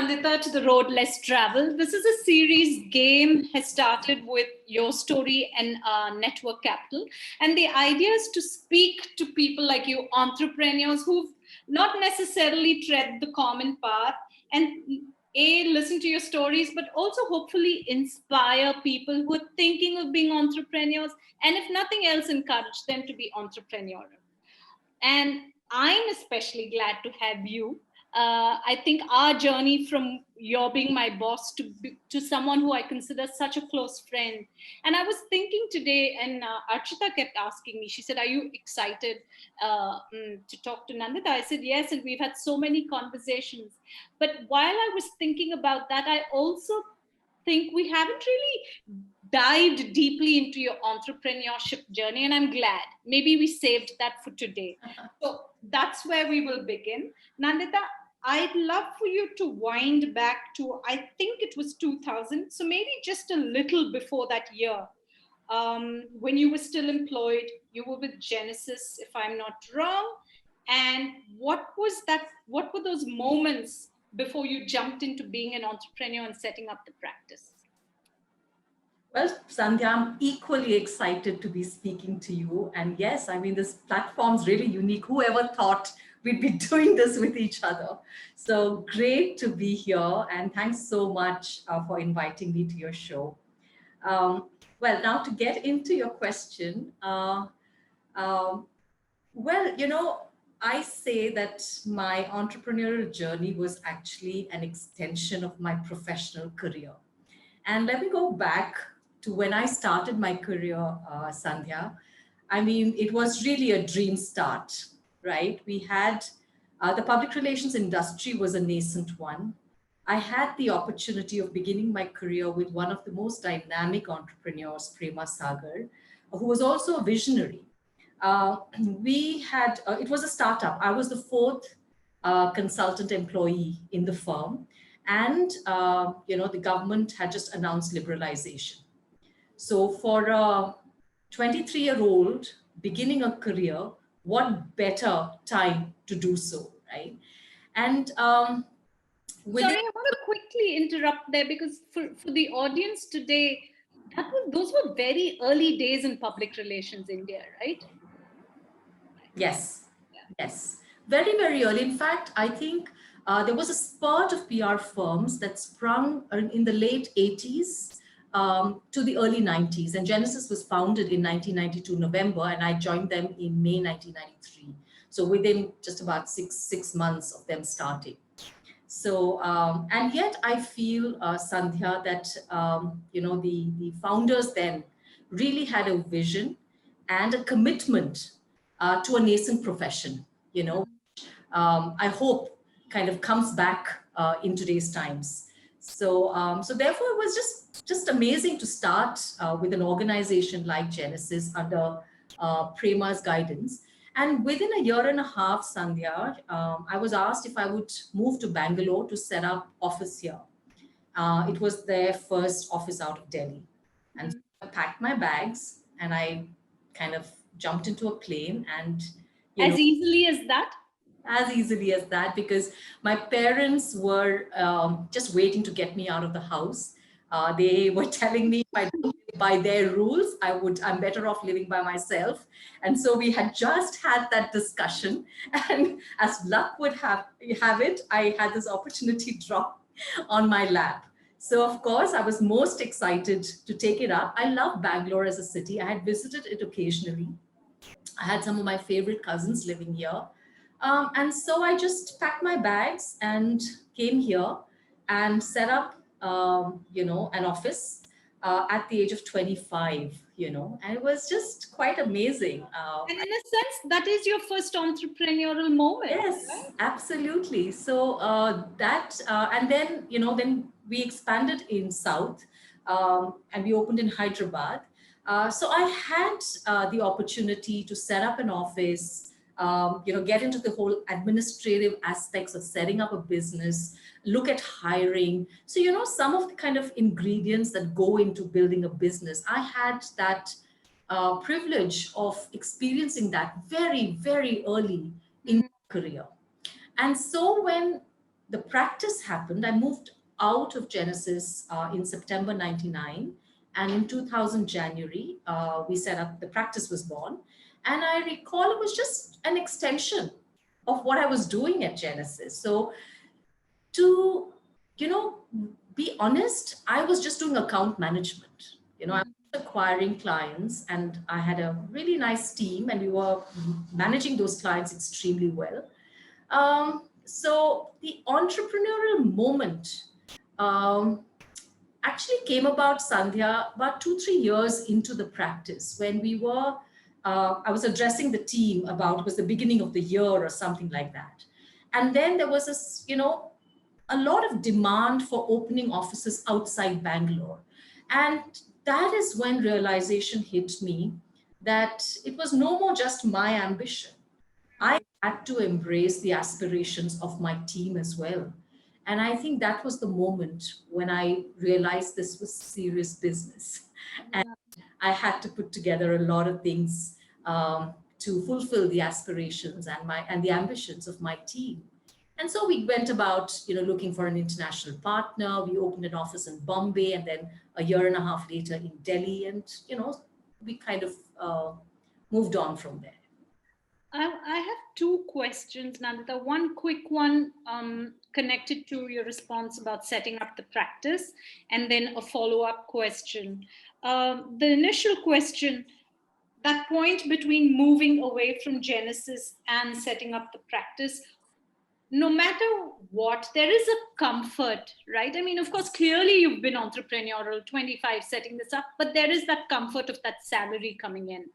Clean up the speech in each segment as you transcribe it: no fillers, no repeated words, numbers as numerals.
Nandita, to the road less traveled. This is a series. Game has started with your story and Network Capital. And the idea is to speak to people like you, entrepreneurs who've not necessarily tread the common path, and listen to your stories, but also hopefully inspire people who are thinking of being entrepreneurs. And if nothing else, encourage them to be entrepreneurial. And I'm especially glad to have you. I think our journey from your being my boss to someone who I consider such a close friend. And I was thinking today, and Archita kept asking me, she said, are you excited to talk to Nandita? I said, yes, and we've had so many conversations. But while I was thinking about that, I also think we haven't really dived deeply into your entrepreneurship journey, and I'm glad. Maybe we saved that for today. So that's where we will begin. Nandita, I'd love for you to wind back to, I think it was 2000, so maybe just a little before that year, when you were still employed. You were with Genesis, if I'm not wrong. And what were those moments before you jumped into being an entrepreneur and setting up the practice? Well, Sandhya, I'm equally excited to be speaking to you. And yes, I mean, this platform's really unique. Whoever thought we'd be doing this with each other? So great to be here. And thanks so much for inviting me to your show. Well, now to get into your question, well, I say that my entrepreneurial journey was actually an extension of my professional career. And let me go back to when I started my career, Sandhya. I mean, it was really a dream start, right? We had the public relations industry was a nascent one. I had the opportunity of beginning my career with one of the most dynamic entrepreneurs, Prema Sagar, who was also a visionary. It was a startup. I was the fourth consultant employee in the firm. And, the government had just announced liberalization. So for a 23-year-old beginning a career, what better time to do so, right? And sorry, I want to quickly interrupt there, because for the audience today, those were very early days in public relations India, right? Yes, yes. Very, very early. In fact, I think there was a spurt of PR firms that sprung in the late 80s to the early 90s. And Genesis was founded in 1992 November, and I joined them in May 1993. So within just about six months of them starting. So, and yet I feel, Sandhya, that, the founders then really had a vision and a commitment to a nascent profession, I hope kind of comes back in today's times. So, so therefore it was just amazing to start with an organization like Genesis under Prema's guidance. And within a year and a half, Sandhya, I was asked if I would move to Bangalore to set up office here. It was their first office out of Delhi. And so I packed my bags and I kind of jumped into a plane and... Easily as that? As easily as that, because my parents were just waiting to get me out of the house. They were telling me if I don't live by their rules, I'm better off living by myself. And so we had just had that discussion. And as luck would have it, I had this opportunity drop on my lap. So of course, I was most excited to take it up. I love Bangalore as a city. I had visited it occasionally. I had some of my favorite cousins living here. And so I just packed my bags and came here and set up, an office at the age of 25, and it was just quite amazing. And in a sense, that is your first entrepreneurial moment. Yes, right? Absolutely. So and then, then we expanded in South and we opened in Hyderabad. So I had the opportunity to set up an office, get into the whole administrative aspects of setting up a business, look at hiring. So, some of the kind of ingredients that go into building a business, I had that privilege of experiencing that very, very early in my career. And so when the practice happened. I moved out of Genesis in September 99. And in 2000 January, we set up, the practice was born. And I recall it was just an extension of what I was doing at Genesis. So to, you know, be honest, I was just doing account management. I was acquiring clients and I had a really nice team and we were managing those clients extremely well. So the entrepreneurial moment actually came about, Sandhya, about 2-3 years into the practice when I was addressing the team about, it was the beginning of the year or something like that. And then there was this, a lot of demand for opening offices outside Bangalore. And that is when realization hit me that it was no more just my ambition. I had to embrace the aspirations of my team as well. And I think that was the moment when I realized this was serious business. And I had to put together a lot of things to fulfill the aspirations and the ambitions of my team. And so we went about, looking for an international partner. We opened an office in Bombay, and then a year and a half later in Delhi, and we kind of moved on from there. I have two questions, Nandita. One quick one connected to your response about setting up the practice, and then a follow-up question. The initial question, that point between moving away from Genesis and setting up the practice, no matter what, there is a comfort, right? I mean, of course, clearly you've been entrepreneurial, 25, setting this up, but there is that comfort of that salary coming in.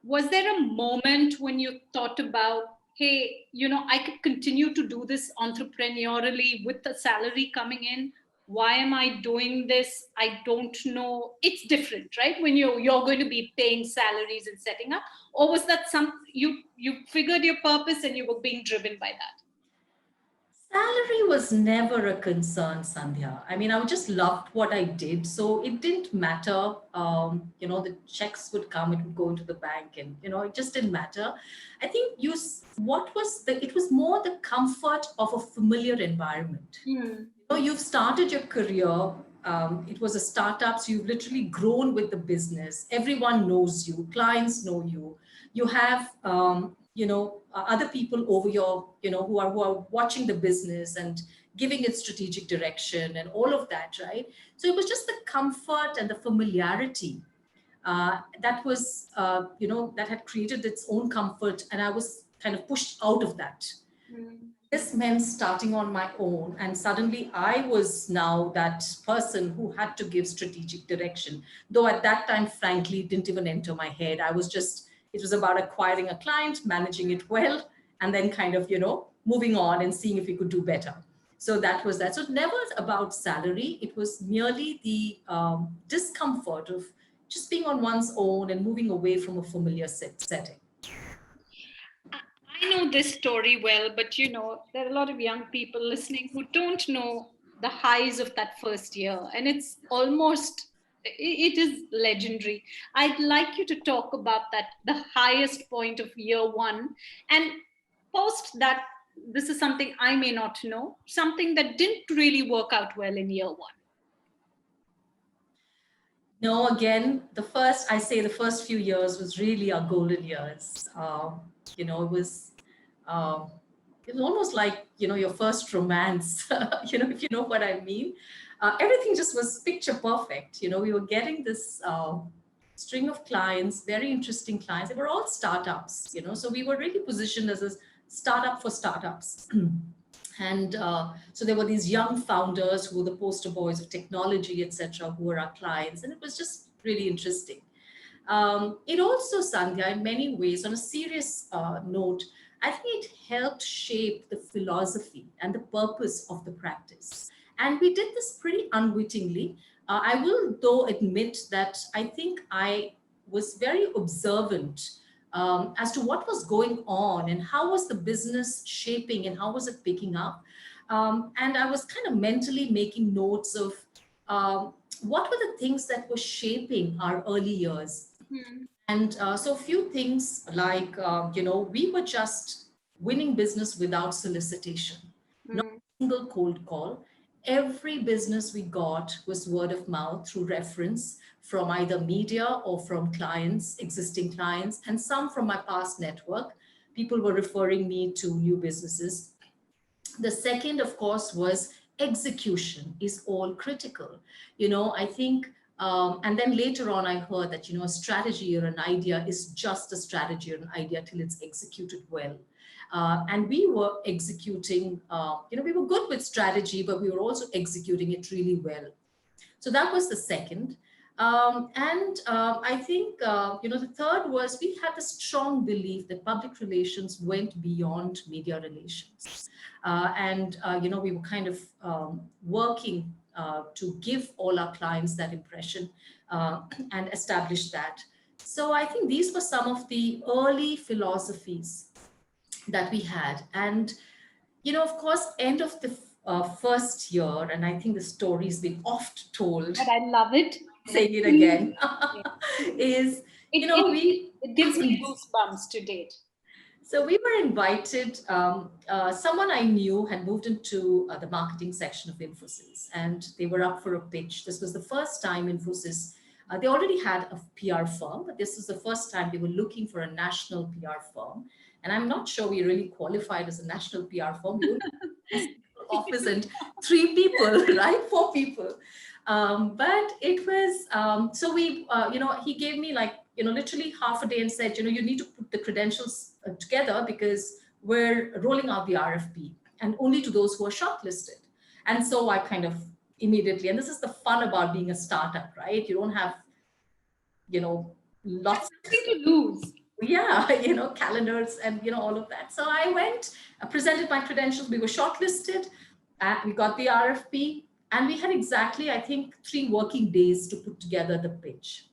Was there a moment when you thought about, hey, I could continue to do this entrepreneurially with the salary coming in? Why am I doing this? I don't know. It's different, right? When you're going to be paying salaries and setting up, or was that you figured your purpose and you were being driven by that? Salary was never a concern, Sandhya. I mean, I just loved what I did. So it didn't matter. The checks would come, it would go into the bank, and, it just didn't matter. I think it was more the comfort of a familiar environment. You've started your career. It was a startup, so you've literally grown with the business. Everyone knows you, clients know you. You have, other people over who are watching the business and giving it strategic direction and all of that, right? So it was just the comfort and the familiarity that was, that had created its own comfort, and I was kind of pushed out of that. This meant starting on my own, and suddenly I was now that person who had to give strategic direction. Though at that time, frankly, it didn't even enter my head. It was about acquiring a client, managing it well, and then kind of, moving on and seeing if we could do better. So that was that. So never about salary. It was merely the discomfort of just being on one's own and moving away from a familiar setting. I know this story well, but there are a lot of young people listening who don't know the highs of that first year. And it is legendary. I'd like you to talk about that, the highest point of year one. And post that, this is something I may not know, something that didn't really work out well in year one. No, again, the first few years was really our golden years. It was almost like, your first romance, if you know what I mean. Everything just was picture perfect. We were getting this string of clients, very interesting clients. They were all startups, so we were really positioned as a startup for startups. And so there were these young founders who were the poster boys of technology, etc., who were our clients. And it was just really interesting. It also, Sandhya, in many ways, on a serious note, I think it helped shape the philosophy and the purpose of the practice. And we did this pretty unwittingly. I will, though, admit that I think I was very observant as to what was going on and how was the business shaping and how was it picking up. And I was kind of mentally making notes of what were the things that were shaping our early years. And so a few things like, we were just winning business without solicitation. Not single cold call. Every business we got was word of mouth through reference from either media or from clients, existing clients, and some from my past network. People were referring me to new businesses. The second, of course, was execution is all critical. I think, and then later on, I heard that, a strategy or an idea is just a strategy or an idea till it's executed well. And we were executing, we were good with strategy, but we were also executing it really well. So that was the second. And I think, the third was we had a strong belief that public relations went beyond media relations. We were kind of working to give all our clients that impression and establish that. So I think these were some of the early philosophies that we had. And, of course, end of the first year, and I think the story's been oft told. But I love it. Saying it again, is, it gives me goosebumps to date. So we were invited, someone I knew had moved into the marketing section of Infosys, and they were up for a pitch. This was the first time Infosys, they already had a PR firm, but this was the first time they were looking for a national PR firm. And I'm not sure we really qualified as a national PR firm. We were office and 3 people, right? 4 people. But it was, so we, he gave me like, literally half a day and said, you need to put the credentials together because we're rolling out the RFP and only to those who are shortlisted. And so I kind of immediately, and this is the fun about being a startup, right? You don't have, lots to lose. Yeah, calendars and, all of that. So I went, presented my credentials. We were shortlisted. We got the RFP. And we had exactly, I think, 3 working days to put together the pitch.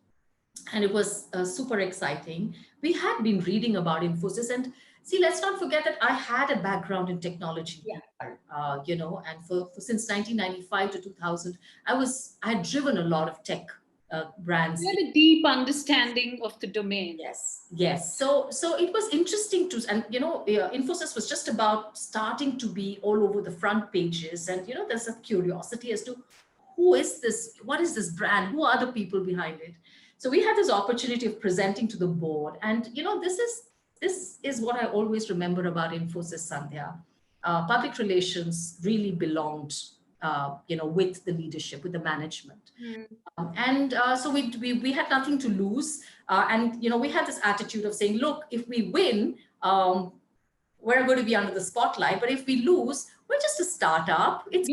And it was super exciting. We had been reading about Infosys. And see, let's not forget that I had a background in technology. Yeah. And for since 1995 to 2000, I had driven a lot of tech brands. You had a deep understanding of the domain. Yes. So it was interesting to, and Infosys was just about starting to be all over the front pages, and there's a curiosity as to who is this, what is this brand, who are the people behind it. So we had this opportunity of presenting to the board, and this is what I always remember about Infosys, Sandhya. Public relations really belonged, with the leadership, with the management. So we had nothing to lose. And, we had this attitude of saying, look, if we win, we're going to be under the spotlight. But if we lose, we're just a startup. It's,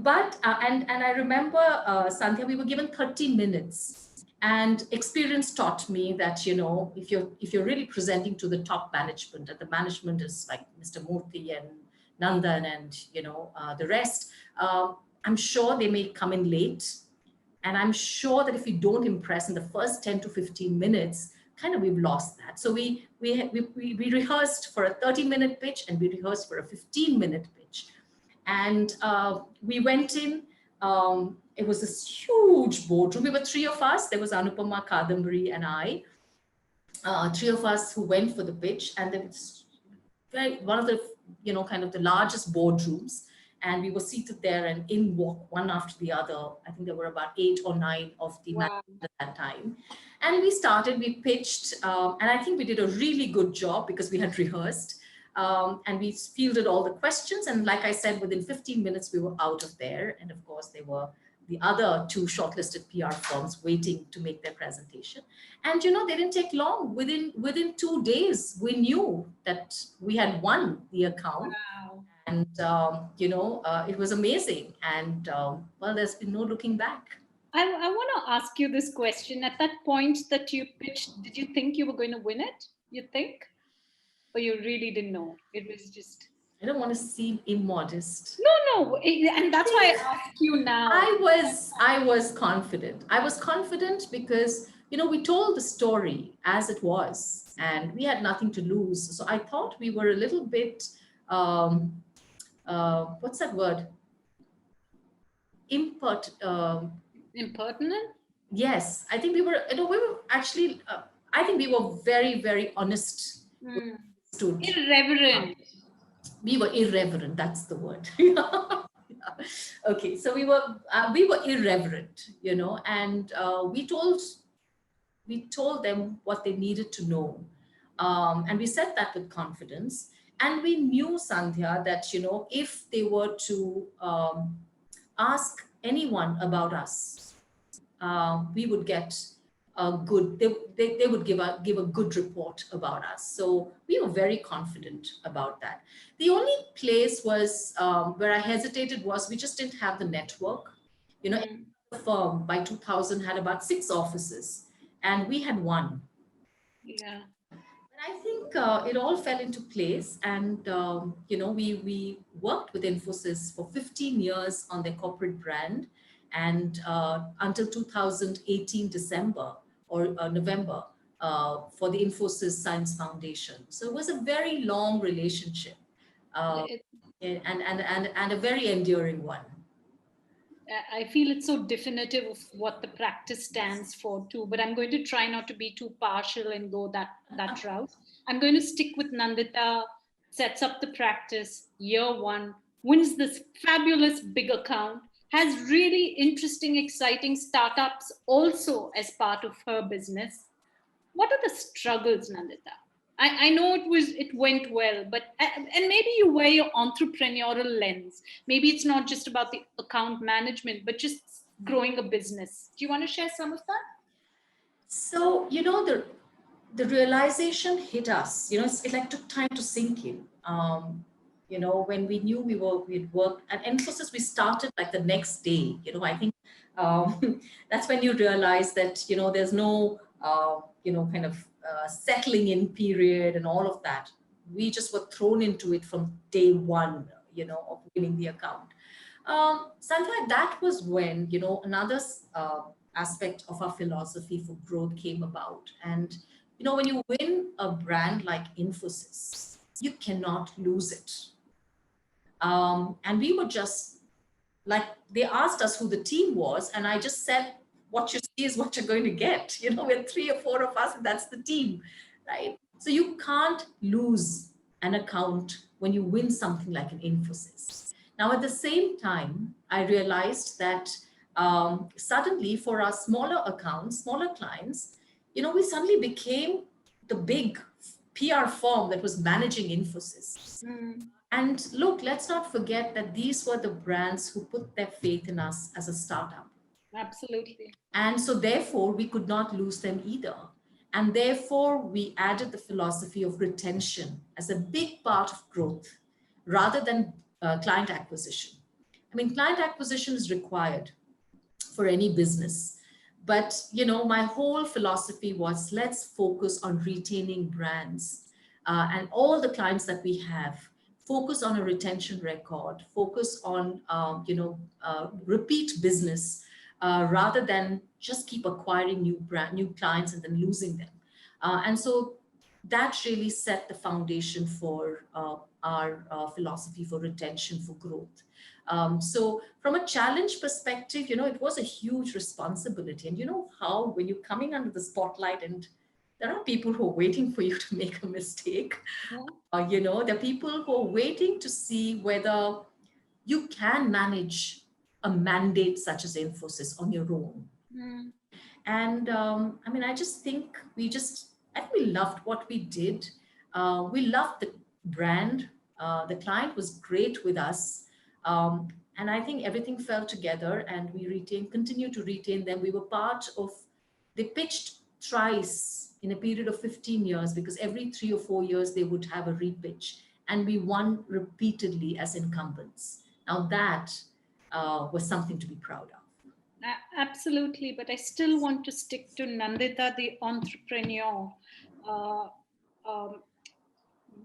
but I remember, Sandhya, we were given 30 minutes. And experience taught me that, if you're really presenting to the top management, and the management is like Mr. Murthy and Nandan and, the rest, I'm sure they may come in late. And I'm sure that if we don't impress in the first 10 to 15 minutes, kind of we've lost that. So we rehearsed for a 30-minute pitch, and we rehearsed for a 15-minute pitch. And we went in, it was this huge boardroom. We were 3 of us. There was Anupama, Kadambari, and I. 3 of us who went for the pitch. And there was one of the, kind of the largest boardrooms. And we were seated there, and in walk one after the other. I think there were about 8 or 9 of the managers at that time. And we pitched, and I think we did a really good job because we had rehearsed. And we fielded all the questions. And like I said, within 15 minutes, we were out of there. And of course, there were the other 2 shortlisted PR firms waiting to make their presentation. And, they didn't take long. Within 2 days, we knew that we had won the account. Wow. And, it was amazing. And, well, there's been no looking back. I want to ask you this question. At that point that you pitched, did you think you were going to win it? You think? Or you really didn't know? It was just... I don't want to seem immodest. No. And that's why I ask you now. I was confident. I was confident because, we told the story as it was, and we had nothing to lose. So I thought we were a little bit... what's that word? Impertinent? Yes, I think we were actually, I think we were very, very honest. Irreverent. We were irreverent. That's the word. Okay, so we were irreverent, and we told them what they needed to know, and we said that with confidence. And we knew, Sandhya, that if they were to ask anyone about us, we would get a good, they would give a good report about us. So we were very confident about that. The only place was where I hesitated was we just didn't have the network. The firm by 2000 had about 6 offices, and we had one. Yeah. And I think it all fell into place, and we worked with Infosys for 15 years on their corporate brand, and until 2018 December or November for the Infosys Science Foundation. So it was a very long relationship, uh, It, and a very enduring one. I feel it's so definitive of what the practice stands for too, but I'm going to try not to be too partial and go that route. I'm going to stick with Nandita, sets up the practice, year one, wins this fabulous big account, has really interesting, exciting startups also as part of her business. What are the struggles, Nandita? I know it went well, but and maybe you wear your entrepreneurial lens. Maybe it's not just about the account management, but just growing a business. Do you want to share some of that? So, the realization hit us. It like took time to sink in. When we knew we'd worked at Infosys, we started like the next day. I think that's when you realize that there's no kind of settling in period and all of that. We just were thrown into it from day one. Of winning the account. Sandhya, that was when another aspect of our philosophy for growth came about. And when you win a brand like Infosys, you cannot lose it. And we were just like, they asked us who the team was, and I just said, what you see is what you're going to get. We're 3 or 4 of us, and that's the team, right? So you can't lose an account when you win something like an Infosys. Now, at the same time, I realized that suddenly for our smaller accounts, smaller clients, we suddenly became the big PR firm that was managing Infosys. And look, let's not forget that these were the brands who put their faith in us as a startup. Absolutely. And so therefore, we could not lose them either. And therefore, we added the philosophy of retention as a big part of growth rather than client acquisition. I mean, client acquisition is required for any business. But, my whole philosophy was let's focus on retaining brands and all the clients that we have. Focus on a retention record, focus on, repeat business rather than just keep acquiring new clients and then losing them. And so that really set the foundation for our philosophy for retention, for growth. So from a challenge perspective, it was a huge responsibility. And how when you're coming under the spotlight and there are people who are waiting for you to make a mistake, there are people who are waiting to see whether you can manage a mandate such as Infosys on your own. And I just think I think we loved what we did. We loved the brand. The client was great with us. And I think everything fell together and we continue to retain them. We were part of, they pitched thrice in a period of 15 years because every 3 or 4 years they would have a repitch. And we won repeatedly as incumbents. Now that was something to be proud of. Absolutely, but I still want to stick to Nandita, the entrepreneur. Uh,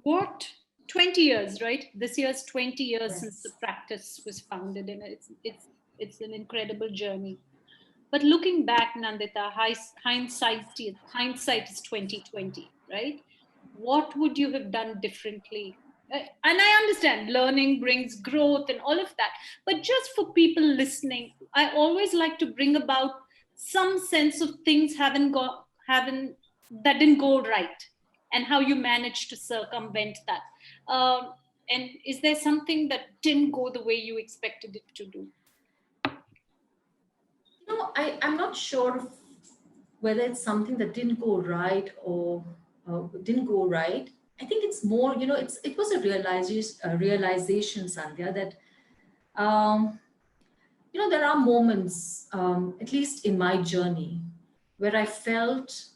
what 20 years, right? This year's 20 years since the Yes. practice was founded, and it's an incredible journey. But looking back, Nandita, hindsight is 2020, right? What would you have done differently? And I understand learning brings growth and all of that, but just for people listening, I always like to bring about some sense of things haven't that didn't go right, and how you managed to circumvent that. Um, And is there something that didn't go the way you expected it to do? I'm not sure whether it's something that didn't go right or didn't go right. I think it's more, it was a realization, Sandhya, that there are moments, at least in my journey, where I felt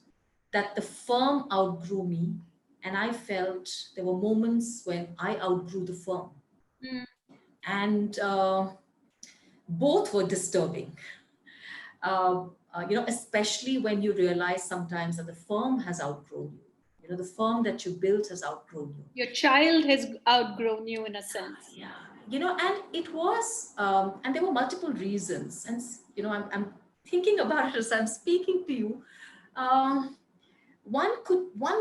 that the firm outgrew me, and I felt there were moments when I outgrew the firm. Mm. And both were disturbing. Especially when you realize sometimes that the firm has outgrown you. The firm that you built has outgrown you. Your child has outgrown you in a sense. Yeah, and it was, and there were multiple reasons. And, I'm thinking about it as I'm speaking to you. One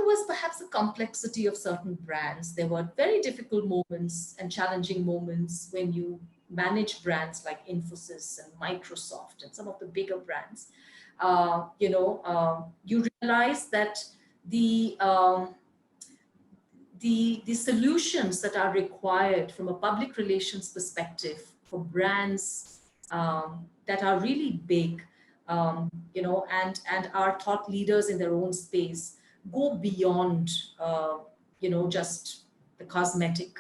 was perhaps the complexity of certain brands. There were very difficult moments and challenging moments when you manage brands like Infosys and Microsoft and some of the bigger brands. You realize that the the solutions that are required from a public relations perspective for brands that are really big, and are thought leaders in their own space, go beyond, just the cosmetic.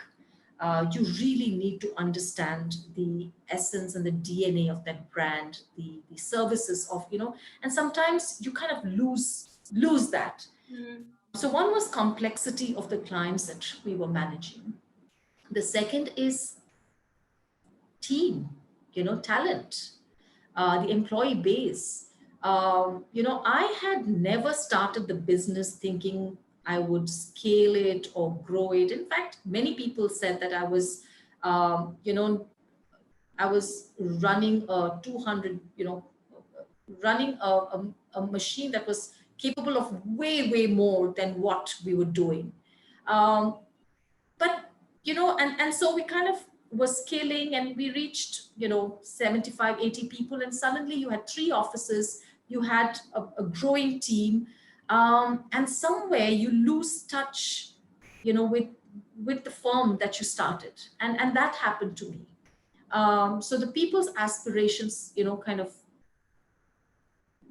You really need to understand the essence and the DNA of that brand, the services of, and sometimes you kind of lose that. Mm. So one was complexity of the clients that we were managing. The second is team, talent, the employee base. I had never started the business thinking I would scale it or grow it. In fact, many people said that um, you know, I was running a 200, running a machine that was capable of way, way more than what we were doing. Um, but, and so we kind of was scaling, and we reached, 75, 80 people. And suddenly you had 3 offices, you had a growing team. And somewhere you lose touch, with the firm that you started. And that happened to me. So the people's aspirations, kind of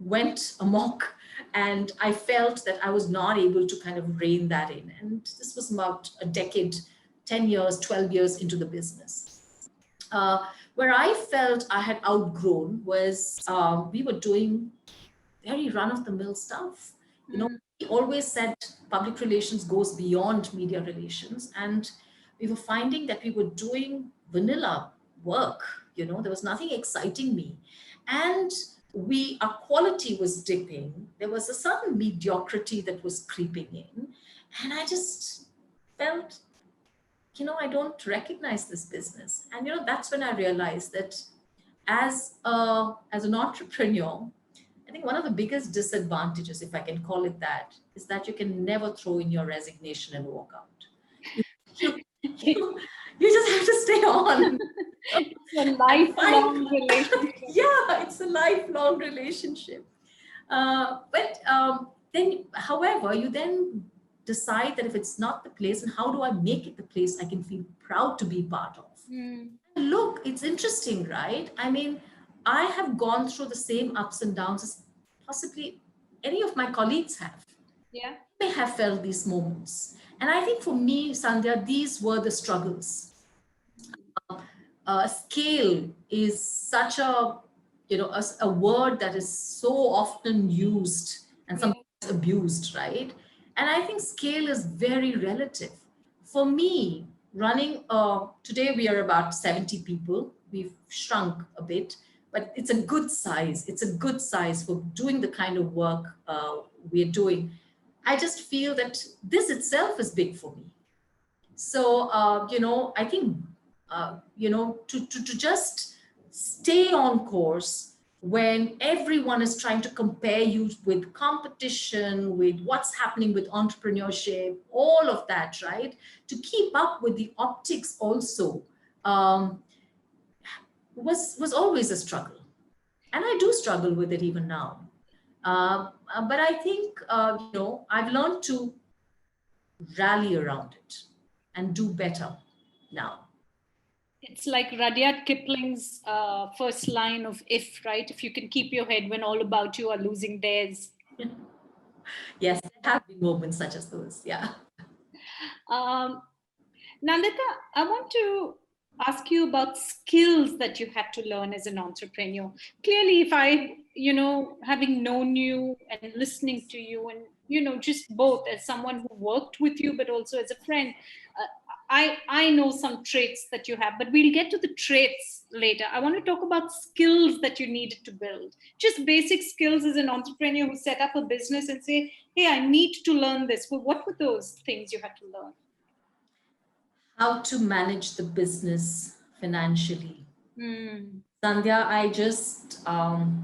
went amok, and I felt that I was not able to kind of rein that in. And this was about a decade, 10 years, 12 years into the business. Where I felt I had outgrown was, we were doing very run-of-the-mill stuff. We always said public relations goes beyond media relations, and we were finding that we were doing vanilla work. There was nothing exciting me, and our quality was dipping. There was a certain mediocrity that was creeping in, and I just felt, I don't recognize this business. And that's when I realized that as an entrepreneur, I think one of the biggest disadvantages, if I can call it that, is that you can never throw in your resignation and walk out. You, you, you just have to stay on. It's a lifelong relationship. Yeah, it's a lifelong relationship. But then, however, you then decide that if it's not the place, and how do I make it the place I can feel proud to be part of? Mm. Look, it's interesting, right? I mean, I have gone through the same ups and downs as possibly any of my colleagues have. Yeah. They have felt these moments. And I think for me, Sandhya, these were the struggles. Scale is such a word that is so often used and sometimes abused, right? And I think scale is very relative. For me, running, today we are about 70 people. We've shrunk a bit, but it's a good size. It's a good size for doing the kind of work we're doing. I just feel that this itself is big for me. So, I think, to just stay on course when everyone is trying to compare you with competition, with what's happening with entrepreneurship, all of that, right? To keep up with the optics also was always a struggle. And I do struggle with it even now. But I think, I've learned to rally around it and do better. now. It's like Rudyard Kipling's first line of If, right? If you can keep your head when all about you are losing theirs. Yes, there have been moments such as those. Yeah. Um, Nandita, I want to ask you about skills that you had to learn as an entrepreneur. Clearly, if I, having known you and listening to you and, just both as someone who worked with you, but also as a friend, I know some traits that you have, but we'll get to the traits later. I want to talk about skills that you needed to build. Just basic skills as an entrepreneur who set up a business and say, hey, I need to learn this. Well, what were those things you had to learn? How to manage the business financially. Sandhya, I just, I'm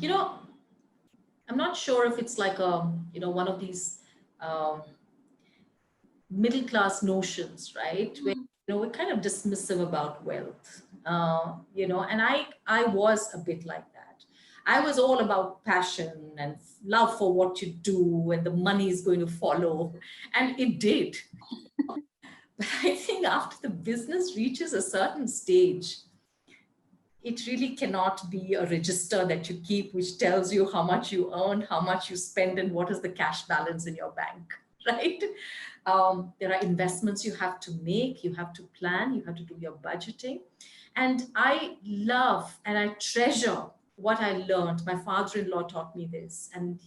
not sure if it's like one of these middle class notions, right? Where, we're kind of dismissive about wealth, and I was a bit like that. I was all about passion and love for what you do, and the money is going to follow. And it did. But I think after the business reaches a certain stage, it really cannot be a register that you keep, which tells you how much you earn, how much you spend, and what is the cash balance in your bank, right? There are investments you have to make, you have to plan, you have to do your budgeting. And I love and I treasure what I learned. My father-in-law taught me this, and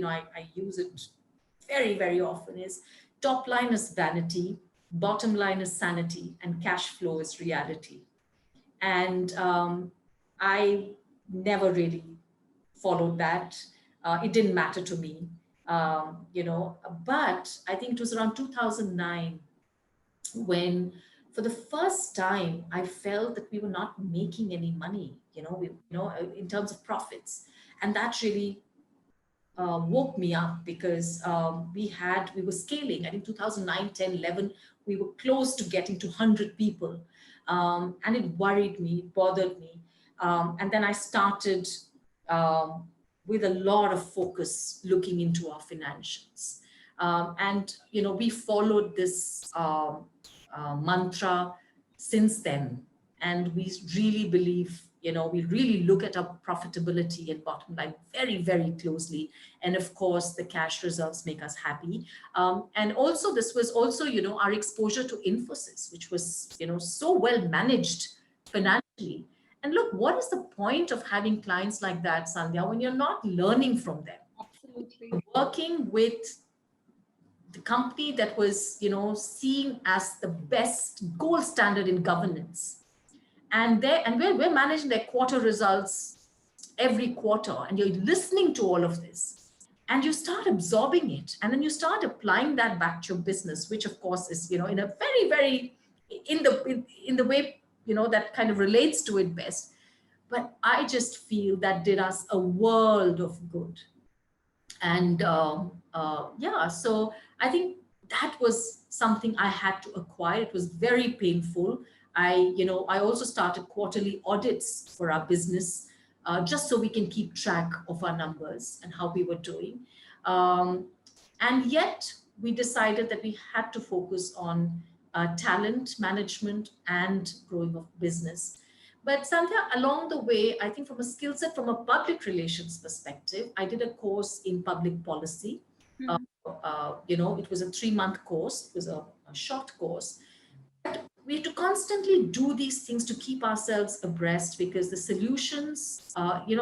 I use it very, very often, is top line is vanity, bottom line is sanity, and cash flow is reality. And I never really followed that. It didn't matter to me, but I think it was around 2009 when, for the first time, I felt that we were not making any money, in terms of profits. And that really woke me up, because we were scaling. I think 2009, 10, 11, we were close to getting to 100 people. And it worried me, it bothered me. And then I started with a lot of focus looking into our financials. And, we followed this mantra since then. And we really believe, we really look at our profitability and bottom line very, very closely. And of course, the cash reserves make us happy. And also, this was also, our exposure to Infosys, which was, so well managed financially. And look, what is the point of having clients like that, Sandhya, when you're not learning from them? Absolutely. Working with the company that was, seen as the best gold standard in governance. And we're managing their quarter results every quarter, and you're listening to all of this, and you start absorbing it, and then you start applying that back to your business, which of course is, in a very, very, in the way, that kind of relates to it best. But I just feel that did us a world of good. And so I think that was something I had to acquire. It was very painful. I also started quarterly audits for our business, just so we can keep track of our numbers and how we were doing. And yet we decided that we had to focus on talent management and growing of business. But Sandhya, along the way, I think from a skill set, from a public relations perspective, I did a course in public policy. It was a 3-month course. It was a short course. But we have to constantly do these things to keep ourselves abreast, because the solutions,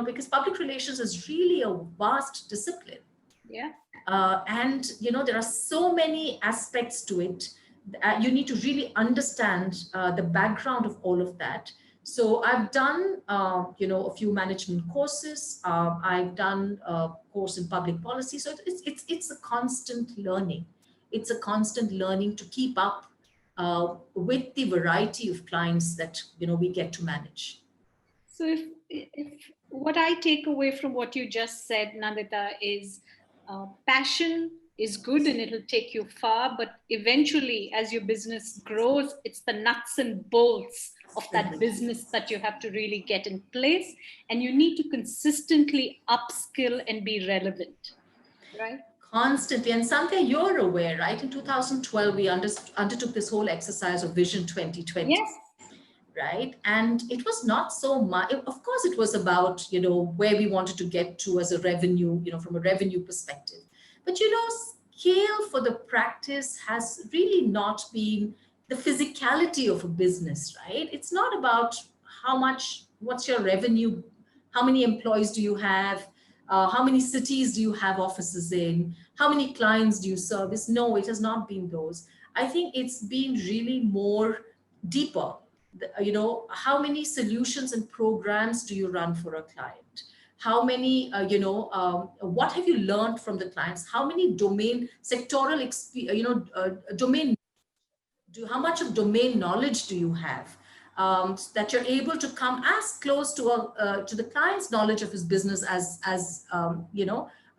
because public relations is really a vast discipline. Yeah. And, there are so many aspects to it. You need to really understand the background of all of that. So I've done, a few management courses. I've done a course in public policy. So it's a constant learning. It's a constant learning to keep up with the variety of clients that, we get to manage. So if what I take away from what you just said, Nandita, is passion is good and it'll take you far, but eventually as your business grows, it's the nuts and bolts of that business that you have to really get in place, and you need to consistently upskill and be relevant, right? Constantly. And Sandhya, you're aware, right? In 2012, we undertook this whole exercise of Vision 2020. Yes. right? And it was not so much, of course, it was about, where we wanted to get to as a revenue, from a revenue perspective. But, scale for the practice has really not been the physicality of a business, right? It's not about what's your revenue, how many employees do you have, how many cities do you have offices in, how many clients do you service? No, it has not been those. I think it's been really more deeper. How many solutions and programs do you run for a client? How many, what have you learned from the clients? How many domain sectoral, domain, how much of domain knowledge do you have? So that you're able to come as close to the client's knowledge of his business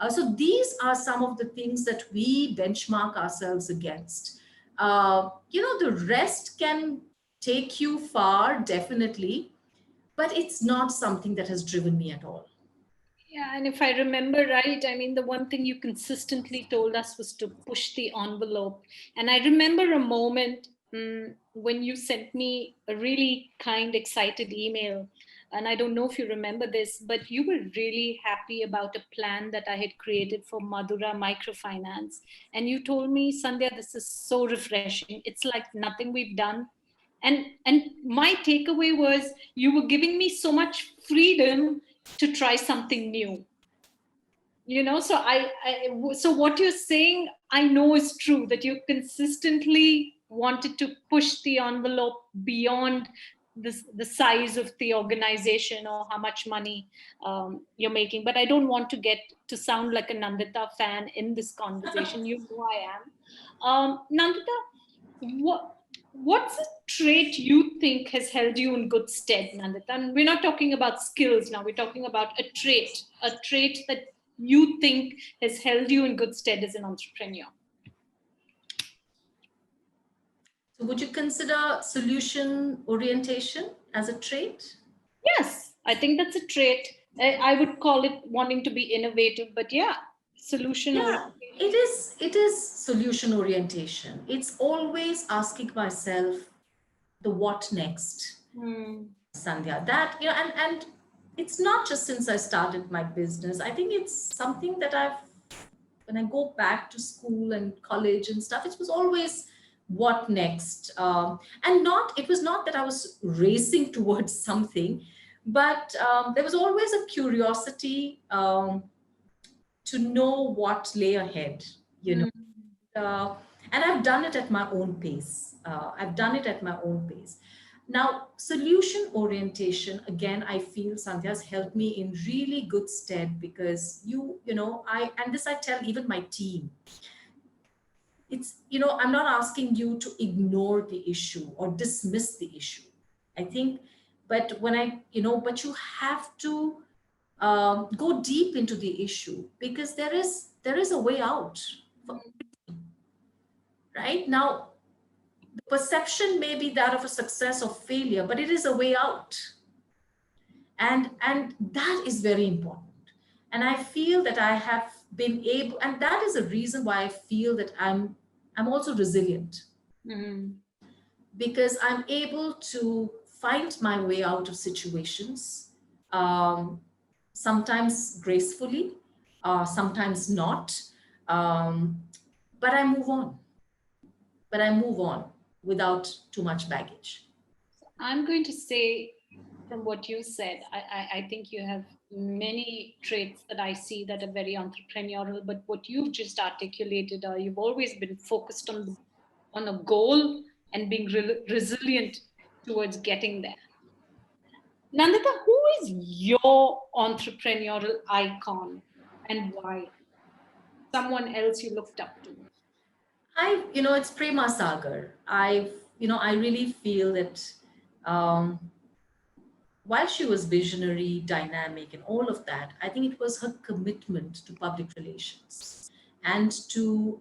so these are some of the things that we benchmark ourselves against. The rest can take you far, definitely, but it's not something that has driven me at all. Yeah, and if I remember right, I mean, the one thing you consistently told us was to push the envelope. And I remember a moment when you sent me a really kind, excited email. And I don't know if you remember this, but you were really happy about a plan that I had created for Madhura Microfinance. And you told me, Sandhya, this is so refreshing. It's like nothing we've done. And my takeaway was you were giving me so much freedom to try something new. So so what you're saying, I know is true, that you consistently wanted to push the envelope beyond the size of the organization or how much money you're making. But I don't want to get to sound like a Nandita fan in this conversation. You know I am. Nandita, what's a trait you think has held you in good stead, Nandita? And we're not talking about skills now. We're talking about a trait that you think has held you in good stead as an entrepreneur. So would you consider solution orientation as a trait? Yes, I think that's a trait. I would call it wanting to be innovative, but yeah, solution Yeah, it is solution orientation. It's always asking myself the what next. Sandhya, that, and it's not just since I started my business. I think it's something that when I go back to school and college and stuff, it was always what next. And it was not that I was racing towards something, but there was always a curiosity to know what lay ahead, you know. And I've done it at my own pace. Now, solution orientation, again, I feel, Sandhya, has helped me in really good stead because and this I tell even my team. It's, I'm not asking you to ignore the issue or dismiss the issue. I think, but but you have to go deep into the issue because there is a way out. Right now, the perception may be that of a success or failure, but it is a way out. And that is very important. And I feel that I have been able, and that is a reason why I feel that I'm also resilient. Because I'm able to find my way out of situations, sometimes gracefully, sometimes not. But I move on. Without too much baggage. I'm going to say, from what you said, I think you have many traits that I see that are very entrepreneurial. But what you've just articulated are you've always been focused on a goal and being resilient towards getting there. Nandita, who is your entrepreneurial icon and why? Someone else you looked up to? It's Prema Sagar. I really feel that while she was visionary, dynamic, and all of that, I think it was her commitment to public relations and to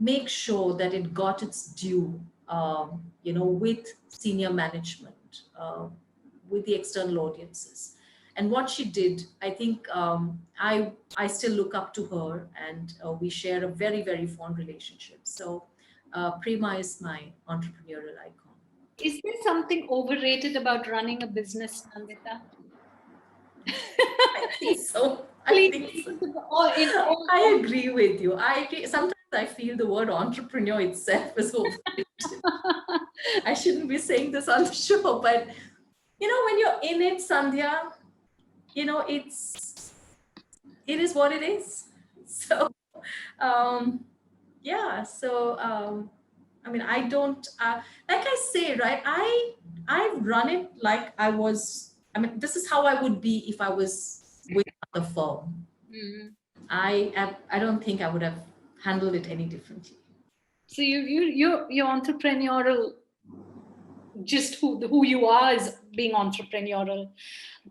make sure that it got its due, with senior management, with the external audiences. And what she did, I think I still look up to her, and we share a very, very fond relationship. So Prema is my entrepreneurial icon. Is there something overrated about running a business, Nandita? I think so. I Please, think so. I I agree with you. I agree. Sometimes I feel the word entrepreneur itself is overrated. I shouldn't be saying this on the show, but when you're in it, Sandhya, it is what it is. So, um, yeah. So, I mean, I don't, like I say, right? I run it like I was. I mean, this is how I would be if I was with the firm. Mhm. I don't think I would have handled it any differently. So you're entrepreneurial. Just who you are is being entrepreneurial.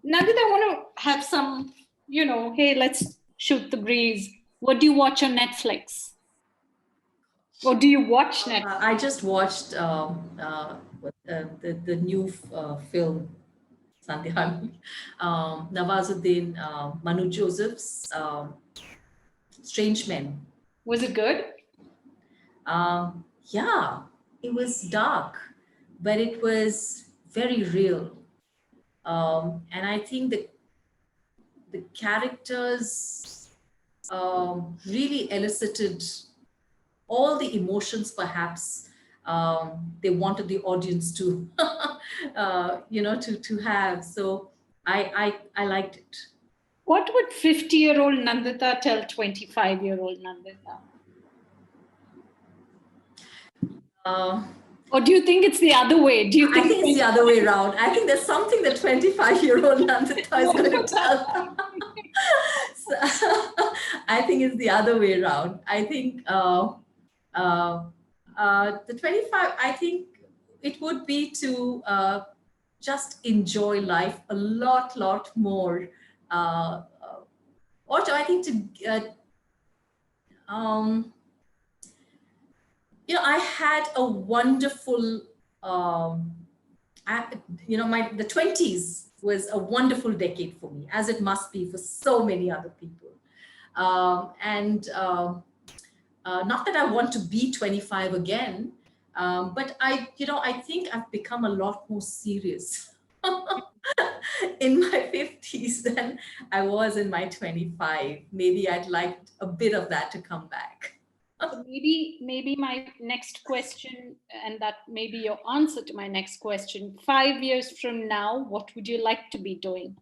Nandita, I want to have some. Hey, let's shoot the breeze. What do you watch on Netflix? Or do you watch Netflix? I just watched the new film, Sandhya, Nawazuddin, Manu Joseph's Strange Men. Was it good? Yeah, it was dark, but it was very real. And I think the characters really elicited all the emotions perhaps they wanted the audience to to have. So I liked it. What would 50-year-old Nandita tell 25-year-old Nandita? uh, Or do you think it's the other way? Do you I think think it's the other way around. I think there's something that 25-year-old Nandita is going to tell. So, I think it's the other way around. I think the 25, I think it would be to just enjoy life a lot more. Or I think to, um, I had a wonderful, the 20s was a wonderful decade for me, as it must be for so many other people. And not that I want to be 25 again, but I think I've become a lot more serious in my 50s than I was in my 25. Maybe I'd like a bit of that to come back. So maybe my next question, and that may be your answer to my next question. 5 years from now, what would you like to be doing?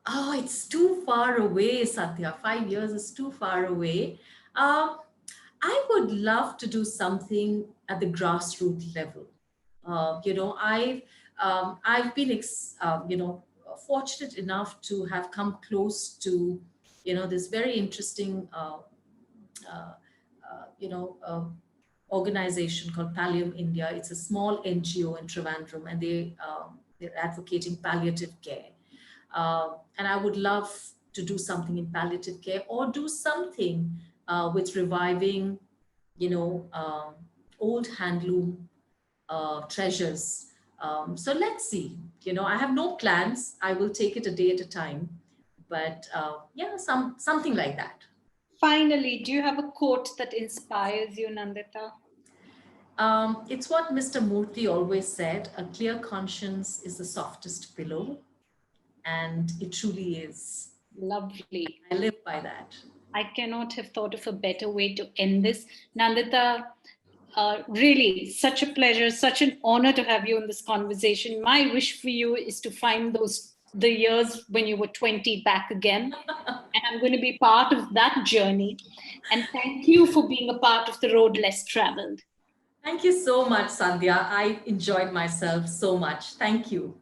Oh, it's too far away, Satya. 5 years is too far away. Um, I would love to do something at the grassroots level. I've been fortunate enough to have come close to this very interesting uh, organization called Pallium India. It's a small NGO in Trivandrum, and they're advocating palliative care. And I would love to do something in palliative care or do something with reviving, old handloom treasures. So let's see. I have no plans. I will take it a day at a time. But yeah, something like that. Finally, do you have a quote that inspires you, Nandita? It's what Mr. Murthy always said: a clear conscience is the softest pillow. And it truly is. Lovely. I live by that. I cannot have thought of a better way to end this. Nandita, really, such a pleasure, such an honor to have you in this conversation. My wish for you is to find the years when you were 20 back again. And I'm going to be part of that journey. And thank you for being a part of the road less traveled. Thank you so much, Sandhya. I enjoyed myself so much. Thank you.